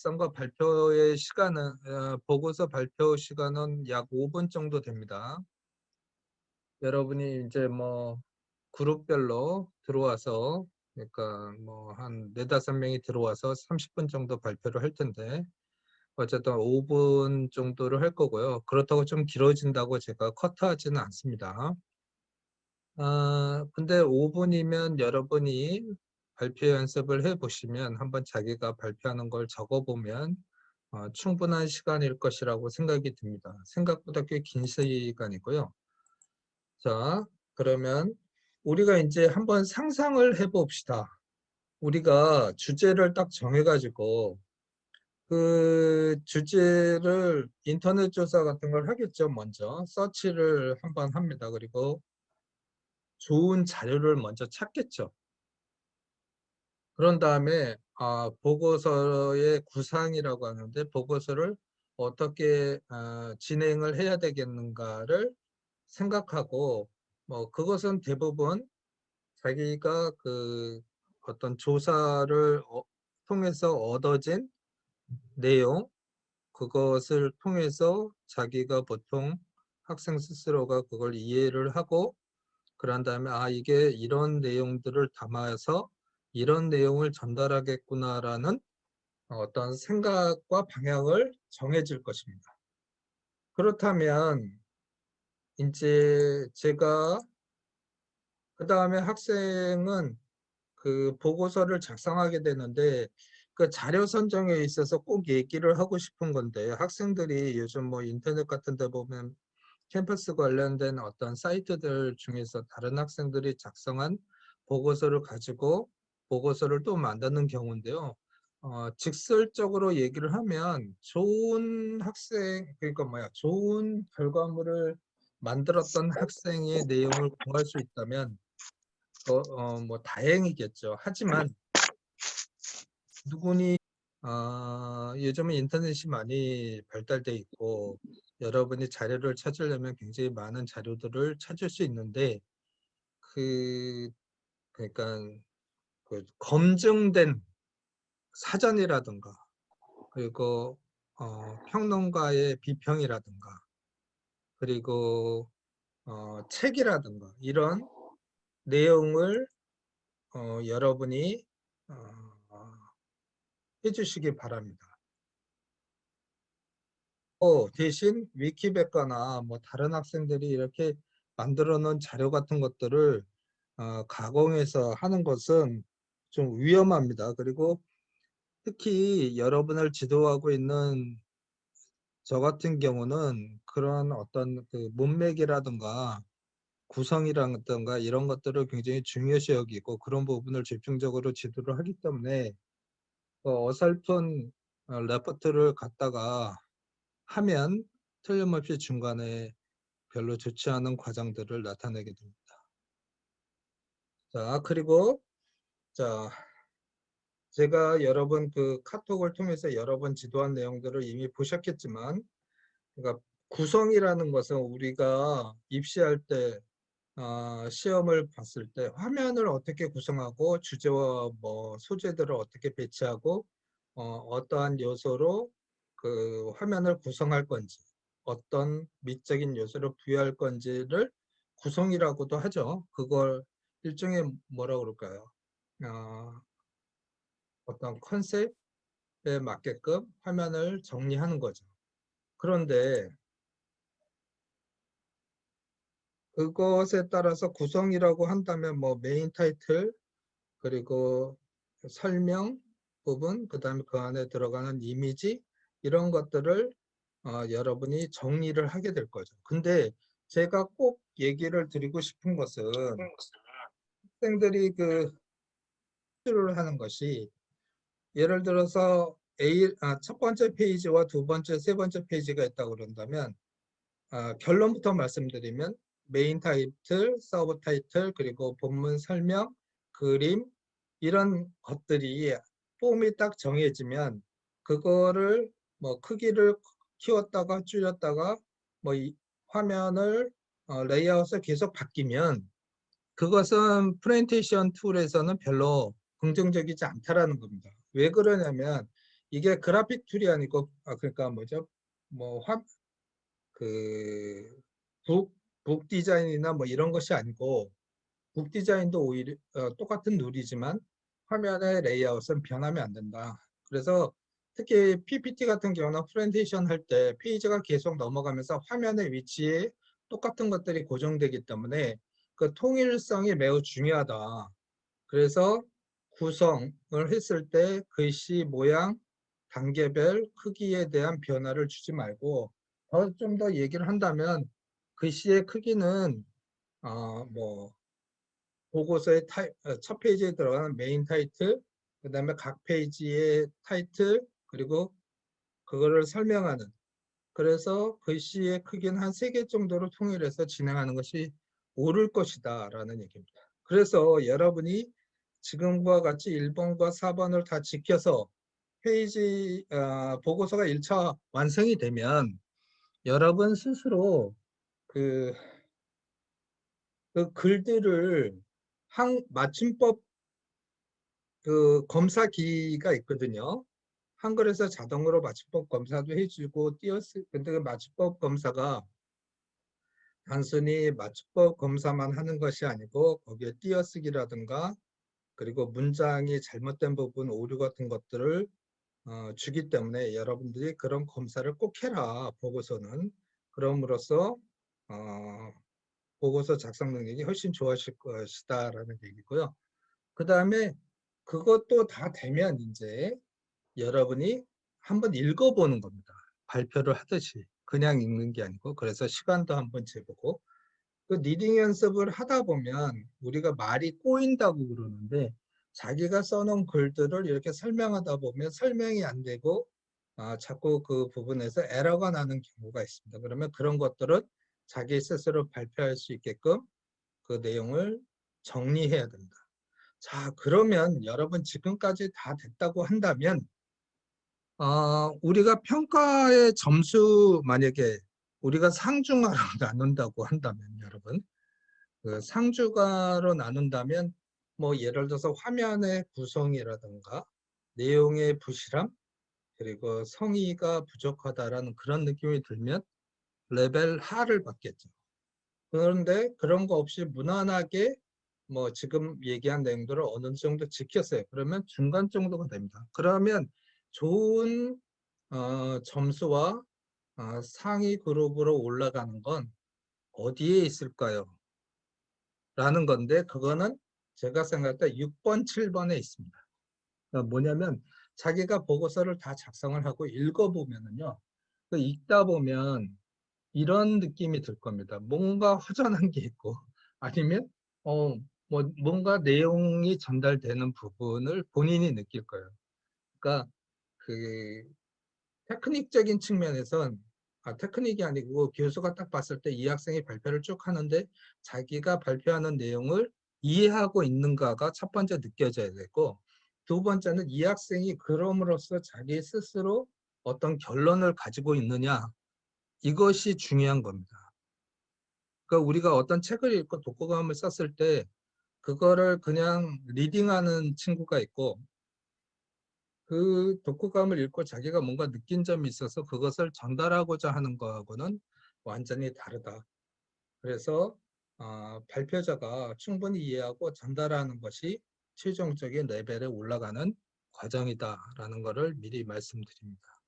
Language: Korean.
선거 발표의 시간은 보고서 발표 시간은 약 5분 정도 됩니다. 여러분이 이제 뭐 그룹별로 들어와서 그러니까 뭐 한 4~5명이 들어와서 30분 정도 발표를 할 텐데 어쨌든 5분 정도를 할 거고요. 그렇다고 좀 길어진다고 제가 커트하지는 않습니다. 근데 5분이면 여러분이 발표 연습을 해보시면 한번 자기가 발표하는 걸 적어보면 충분한 시간일 것이라고 생각이 듭니다. 생각보다 꽤 긴 시간이고요. 자, 그러면 우리가 이제 한번 상상을 해봅시다. 우리가 주제를 딱 정해가지고 그 주제를 인터넷 조사 같은 걸 하겠죠. 먼저 서치를 한번 합니다. 그리고 좋은 자료를 먼저 찾겠죠. 그런 다음에 보고서의 구상이라고 하는데 보고서를 어떻게 진행을 해야 되겠는가를 생각하고 뭐 그것은 대부분 자기가 그 어떤 조사를 통해서 얻어진 내용 그것을 통해서 자기가 보통 학생 스스로가 그걸 이해를 하고 그런 다음에 이게 이런 내용들을 담아서 이런 내용을 전달하겠구나라는 어떤 생각과 방향을 정해질 것입니다. 그렇다면 이제 제가 그 다음에 학생은 그 보고서를 작성하게 되는데 그 자료 선정에 있어서 꼭 얘기를 하고 싶은 건데 학생들이 요즘 뭐 인터넷 같은 데 보면 캠퍼스 관련된 어떤 사이트들 중에서 다른 학생들이 작성한 보고서를 가지고 보고서를 또 만드는 경우인데요. 직설적으로 얘기를 하면 좋은 학생, 그러니까 좋은 결과물을 만들었던 학생의 내용을 구할 수 있다면 뭐 다행이겠죠. 하지만 누구니 요즘은 인터넷이 많이 발달돼 있고 여러분이 자료를 찾으려면 굉장히 많은 자료들을 찾을 수 있는데 그러니까 그 검증된 사전이라든가 그리고 평론가의 비평이라든가 그리고 책이라든가 이런 내용을 여러분이 해주시기 바랍니다. 대신 위키백과나 뭐 다른 학생들이 이렇게 만들어 놓은 자료 같은 것들을 가공해서 하는 것은 좀 위험합니다. 그리고 특히 여러분을 지도하고 있는 저 같은 경우는 그런 어떤 그 문맥이라든가 구성이라든가 이런 것들을 굉장히 중요시 여기고 그런 부분을 집중적으로 지도를 하기 때문에 어설픈 레포트를 갖다가 하면 틀림없이 중간에 별로 좋지 않은 과정들을 나타내게 됩니다. 자, 그리고 자, 제가 여러분 그 카톡을 통해서 여러 번 지도한 내용들을 이미 보셨겠지만 그러니까 구성이라는 것은 우리가 입시할 때 시험을 봤을 때 화면을 어떻게 구성하고 주제와 뭐 소재들을 어떻게 배치하고 어떠한 요소로 그 화면을 구성할 건지 어떤 미적인 요소를 부여할 건지를 구성이라고도 하죠. 그걸 일종의 뭐라 그럴까요? 어떤 컨셉에 맞게끔 화면을 정리하는 거죠. 그런데 그것에 따라서 구성이라고 한다면 뭐 메인 타이틀 그리고 설명 부분 그다음에 그 안에 들어가는 이미지 이런 것들을 여러분이 정리를 하게 될 거죠. 근데 제가 꼭 얘기를 드리고 싶은 것은 학생들이 그 실수를 하는 것이 예를 들어서 첫 번째 페이지와 두 번째, 세 번째 페이지가 있다고 그런다면 결론부터 말씀드리면 메인 타이틀, 서브 타이틀, 그리고 본문 설명, 그림 이런 것들이 폼이 딱 정해지면 그거를 뭐 크기를 키웠다가 줄였다가 뭐 이 화면을 레이아웃을 계속 바뀌면 그것은 프레젠테이션 툴에서는 별로 긍정적이지 않다라는 겁니다. 왜 그러냐면 이게 그래픽 툴이 아니고 그러니까 뭐죠? 뭐 그 북, 북 디자인이나 뭐 이런 것이 아니고 북 디자인도 오히려 똑같은 룰이지만 화면의 레이아웃은 변하면 안 된다. 그래서 특히 PPT 같은 경우는 프레젠테이션 할 때 페이지가 계속 넘어가면서 화면의 위치에 똑같은 것들이 고정되기 때문에 그 통일성이 매우 중요하다. 그래서 구성을 했을 때 글씨 모양, 단계별 크기에 대한 변화를 주지 말고 좀 더 얘기를 한다면 글씨의 크기는 뭐 보고서의 첫 페이지에 들어가는 메인 타이틀, 그 다음에 각 페이지의 타이틀, 그리고 그거를 설명하는, 그래서 글씨의 크기는 한 3개 정도로 통일해서 진행하는 것이 옳을 것이다 라는 얘기입니다. 그래서 여러분이 지금과 같이 1번과 4번을 다 지켜서 페이지 보고서가 1차 완성이 되면 여러분 스스로 그, 그 글들을 맞춤법 그 검사기가 있거든요. 한글에서 자동으로 맞춤법 검사도 해주고 근데 그 맞춤법 검사가 단순히 맞춤법 검사만 하는 것이 아니고 거기에 띄어쓰기라든가 그리고 문장이 잘못된 부분 오류 같은 것들을 주기 때문에 여러분들이 그런 검사를 꼭 해라. 보고서는 그럼으로써 어, 보고서 작성 능력이 훨씬 좋아질 것이다라는 얘기고요. 그 다음에 그것도 다 되면 이제 여러분이 한번 읽어보는 겁니다. 발표를 하듯이 그냥 읽는 게 아니고. 그래서 시간도 한번 재보고 그 리딩 연습을 하다 보면 우리가 말이 꼬인다고 그러는데 자기가 써놓은 글들을 이렇게 설명하다 보면 설명이 안 되고 자꾸 그 부분에서 에러가 나는 경우가 있습니다. 그러면 그런 것들은 자기 스스로 발표할 수 있게끔 그 내용을 정리해야 된다. 자, 그러면 여러분 지금까지 다 됐다고 한다면 우리가 평가의 점수 만약에 우리가 상중하로 나눈다고 한다면 여러분 그 상주가로 나눈다면 뭐 예를 들어서 화면의 구성이라든가 내용의 부실함 그리고 성의가 부족하다라는 그런 느낌이 들면 레벨 하를 받겠죠. 그런데 그런 거 없이 무난하게 뭐 지금 얘기한 내용들을 어느 정도 지켰어요. 그러면 중간 정도가 됩니다. 그러면 좋은 점수와 상위 그룹으로 올라가는 건 어디에 있을까요? 라는 건데 그거는 제가 생각할 때 6번, 7번에 있습니다. 그러니까 뭐냐면 자기가 보고서를 다 작성을 하고 읽어보면은요. 그 읽다 보면 이런 느낌이 들 겁니다. 뭔가 허전한 게 있고 아니면 뭐 뭔가 내용이 전달되는 부분을 본인이 느낄 거예요. 그러니까 그 테크닉적인 측면에선 테크닉이 아니고 교수가 딱 봤을 때 이 학생이 발표를 쭉 하는데 자기가 발표하는 내용을 이해하고 있는가가 첫 번째 느껴져야 되고 두 번째는 이 학생이 그럼으로써 자기 스스로 어떤 결론을 가지고 있느냐 이것이 중요한 겁니다. 그러니까 우리가 어떤 책을 읽고 독후감을 썼을 때 그거를 그냥 리딩하는 친구가 있고 그 독후감을 읽고 자기가 뭔가 느낀 점이 있어서 그것을 전달하고자 하는 거하고는 완전히 다르다. 그래서 발표자가 충분히 이해하고 전달하는 것이 최종적인 레벨에 올라가는 과정이다라는 것을 미리 말씀드립니다.